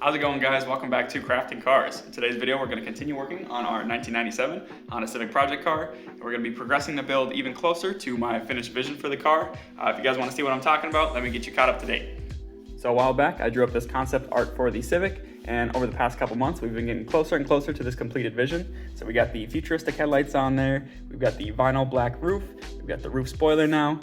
How's it going, guys? Welcome back to Crafting Cars. In today's video, we're going to continue working on our 1997 Honda Civic project car. And we're going to be progressing the build even closer to my finished vision for the car. If you guys want to see what I'm talking about, let me get you caught up to date. So a while back, I drew up this concept art for the Civic, and over the past couple months, we've been getting closer and closer to this completed vision. So we got the futuristic headlights on there, we've got the vinyl black roof, we've got the roof spoiler now,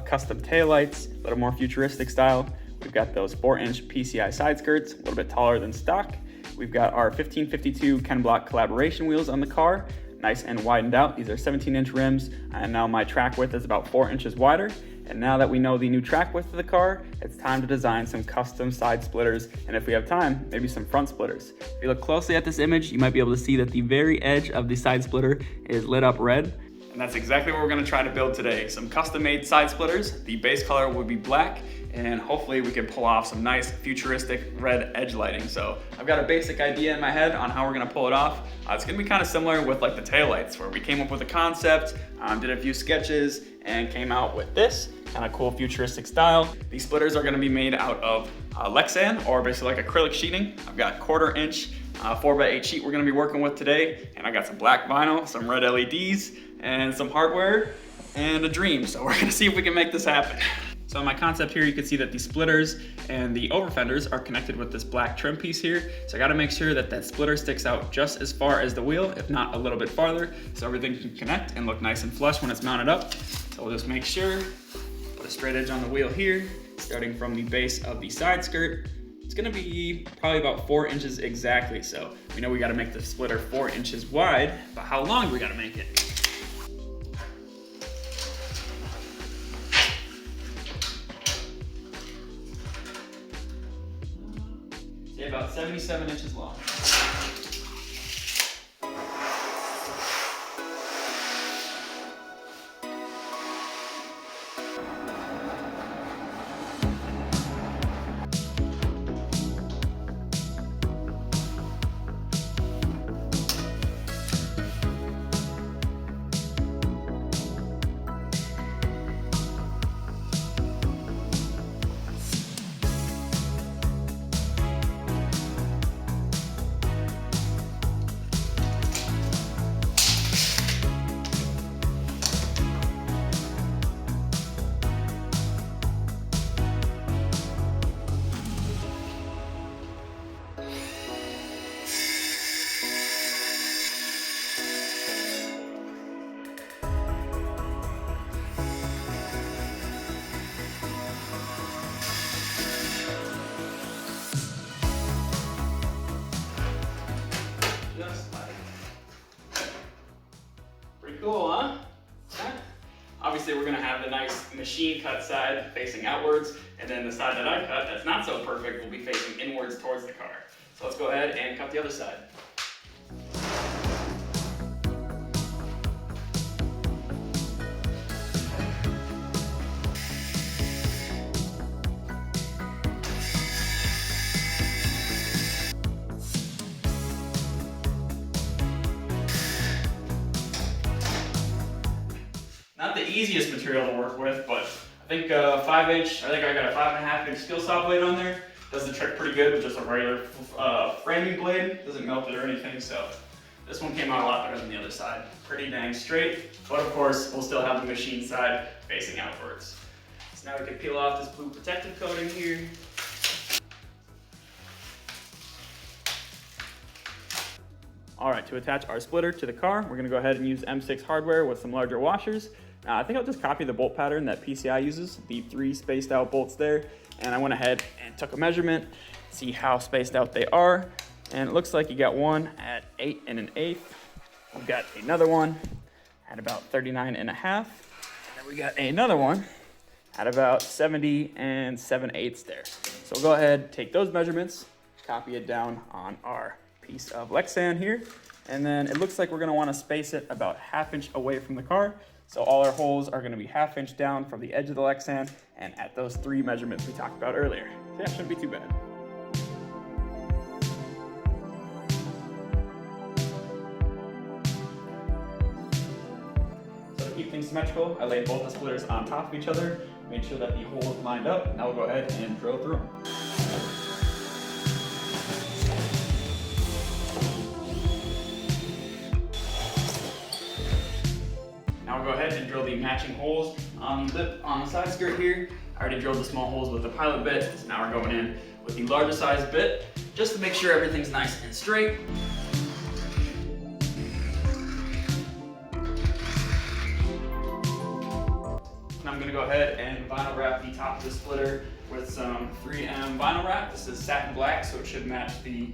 custom taillights, a little more futuristic style. We've got those 4-inch PCI side skirts, a little bit taller than stock. We've got our 1552 Ken Block collaboration wheels on the car, nice and widened out. These are 17-inch rims, and now my track width is about 4 inches wider. And now that we know the new track width of the car, it's time to design some custom side splitters, and if we have time, maybe some front splitters. If you look closely at this image, you might be able to see that the very edge of the side splitter is lit up red. And that's exactly what we're gonna try to build today. Some custom-made side splitters. The base color will be black, and hopefully we can pull off some nice futuristic red edge lighting. So I've got a basic idea in my head on how we're gonna pull it off. It's gonna be kind of similar with like the taillights, where we came up with a concept, did a few sketches, and came out with this kind of cool futuristic style. These splitters are gonna be made out of Lexan, or basically like acrylic sheeting. I've got 1/4 inch 4x8 sheet we're gonna be working with today, and I got some black vinyl, some red LEDs, and some hardware, and a dream. So we're gonna see if we can make this happen. So in my concept here, you can see that the splitters and the over fenders are connected with this black trim piece here. So I gotta make sure that that splitter sticks out just as far as the wheel, if not a little bit farther, so everything can connect and look nice and flush when it's mounted up. So we'll just make sure, put a straight edge on the wheel here, starting from the base of the side skirt. It's gonna be probably about 4 inches exactly. So we know we gotta make the splitter 4 inches wide, but how long do we gotta make it? About 77 inches long. Pretty cool, huh? Obviously, we're gonna have the nice machine cut side facing outwards, and then the side that I cut that's not so perfect will be facing inwards towards the car. So let's go ahead and cut the other side. Not the easiest material to work with, but I think I got a 5.5 inch steel saw blade on there. Does the trick pretty good with just a regular framing blade. Doesn't melt it or anything, so this one came out a lot better than the other side. Pretty dang straight, but of course, we'll still have the machine side facing outwards. So now we can peel off this blue protective coating here. All right, to attach our splitter to the car, we're gonna go ahead and use M6 hardware with some larger washers. I think I'll just copy the bolt pattern that PCI uses, the 3 spaced out bolts there. And I went ahead and took a measurement, see how spaced out they are. And it looks like you got one at 8 1/8. We've got another one at about 39 1/2. And then we got another one at about 70 7/8 there. So we'll go ahead, take those measurements, copy it down on our piece of Lexan here. And then it looks like we're gonna wanna space it about 1/2 inch away from the car. So all our holes are gonna be 1/2 inch down from the edge of the Lexan and at those 3 measurements we talked about earlier. So that shouldn't be too bad. So to keep things symmetrical, I laid both the splitters on top of each other, made sure that the holes lined up. Now we'll go ahead and drill through them. ahead and drill the matching holes on the lip on the side skirt here. I already drilled the small holes with the pilot bit, so now we're going in with the larger size bit, just to make sure everything's nice and straight. And I'm gonna go ahead and vinyl wrap the top of the splitter with some 3M vinyl wrap. This is satin black, so it should match the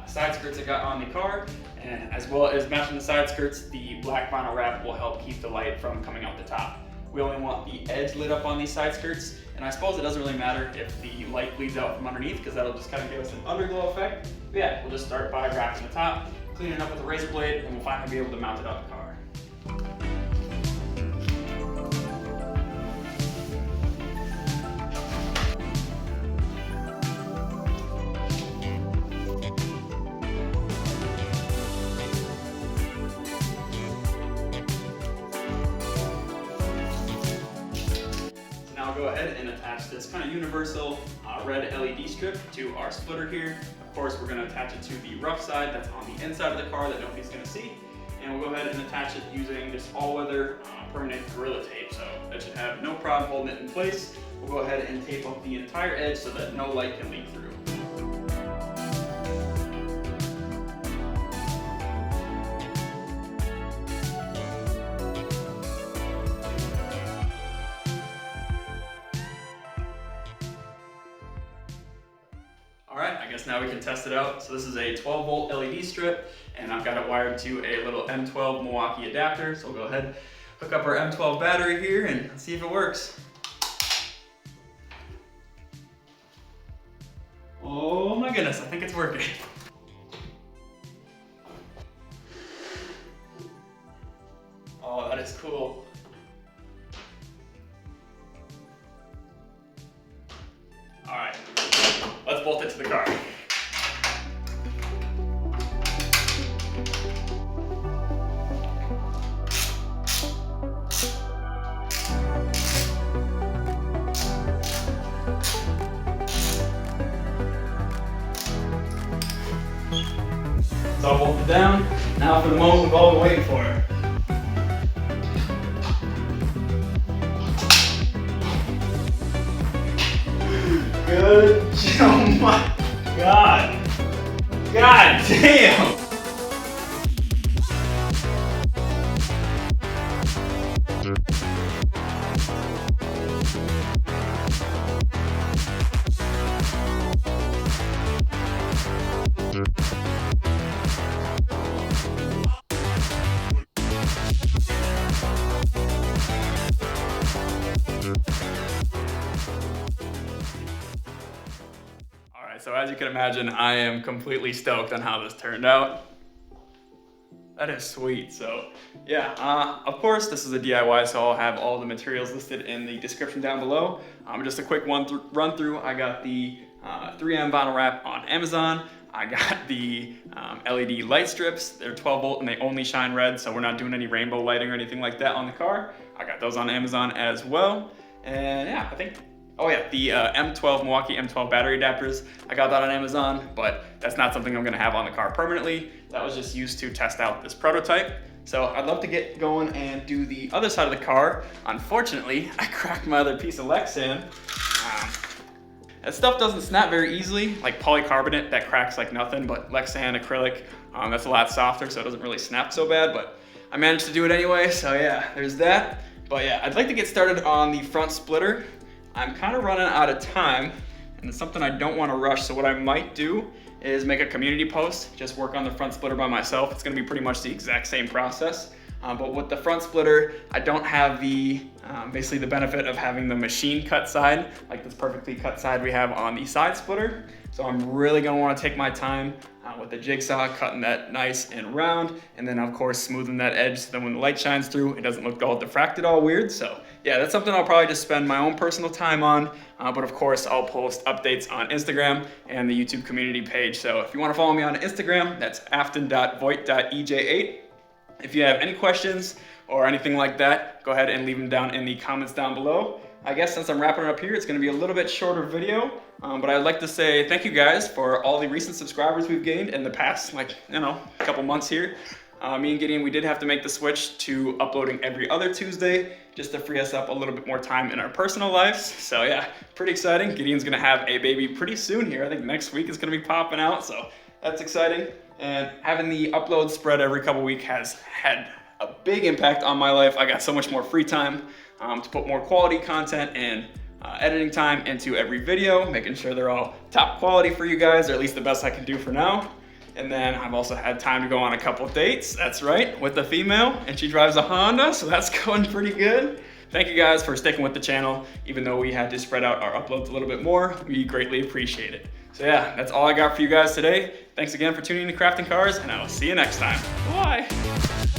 side skirts I got on the car. And as well as matching the side skirts, the black vinyl wrap will help keep the light from coming out the top. We only want the edge lit up on these side skirts, and I suppose it doesn't really matter if the light bleeds out from underneath, because that'll just kind of give us an underglow effect. But yeah, we'll just start by wrapping the top, cleaning it up with a razor blade, and we'll finally be able to mount it on the car. Go ahead and attach this kind of universal red LED strip to our splitter here. Of course, we're going to attach it to the rough side that's on the inside of the car that nobody's going to see. And we'll go ahead and attach it using this all-weather permanent Gorilla Tape. So that should have no problem holding it in place. We'll go ahead and tape up the entire edge so that no light can leak through. Alright, I guess now we can test it out. So this is a 12 volt LED strip, and I've got it wired to a little M12 Milwaukee adapter. So we'll go ahead, hook up our M12 battery here and see if it works. Oh my goodness, I think it's working. Oh, that is cool. Alright, let's bolt it to the car. It's all bolted down. Now for the moment we've all been waiting for. Good. Oh my God. God damn. So as you can imagine, I am completely stoked on how this turned out. That is sweet. So yeah, of course, this is a DIY, so I'll have all the materials listed in the description down below. Just a quick run through. I got the 3M vinyl wrap on Amazon. I got the LED light strips. They're 12 volt and they only shine red, so we're not doing any rainbow lighting or anything like that on the car. I got those on Amazon as well. And yeah, I think, oh yeah, the M12 Milwaukee M12 battery adapters. I got that on Amazon, but that's not something I'm gonna have on the car permanently. That was just used to test out this prototype. So I'd love to get going and do the other side of the car. Unfortunately, I cracked my other piece of Lexan. That stuff doesn't snap very easily, like polycarbonate that cracks like nothing, but Lexan acrylic, that's a lot softer, so it doesn't really snap so bad, but I managed to do it anyway, so yeah, there's that. But yeah, I'd like to get started on the front splitter. I'm kind of running out of time, and it's something I don't want to rush, so what I might do is make a community post, just work on the front splitter by myself. It's going to be pretty much the exact same process, but with the front splitter, I don't have the basically the benefit of having the machine cut side, like this perfectly cut side we have on the side splitter. So I'm really going to want to take my time with the jigsaw, cutting that nice and round, and then of course smoothing that edge so that when the light shines through, it doesn't look all diffracted, all weird. So yeah, that's something I'll probably just spend my own personal time on, but of course I'll post updates on Instagram and the YouTube community page. So if you want to follow me on Instagram, that's afton.voigt.ej8. If you have any questions or anything like that, go ahead and leave them down in the comments down below. I guess since I'm wrapping it up here, it's going to be a little bit shorter video, but I'd like to say thank you guys for all the recent subscribers we've gained in the past, couple months here. Me and Gideon, we did have to make the switch to uploading every other Tuesday just to free us up a little bit more time in our personal lives. So yeah, pretty exciting. Gideon's gonna have a baby pretty soon here. I think next week is gonna be popping out, so that's exciting. And having the upload spread every couple weeks has had a big impact on my life. I got so much more free time to put more quality content and editing time into every video, making sure they're all top quality for you guys, or at least the best I can do for now. And then I've also had time to go on a couple dates, that's right, with a female, and she drives a Honda, so that's going pretty good. Thank you guys for sticking with the channel, even though we had to spread out our uploads a little bit more. We greatly appreciate it. So yeah, that's all I got for you guys today. Thanks again for tuning in to Crafting Cars, and I will see you next time. Bye.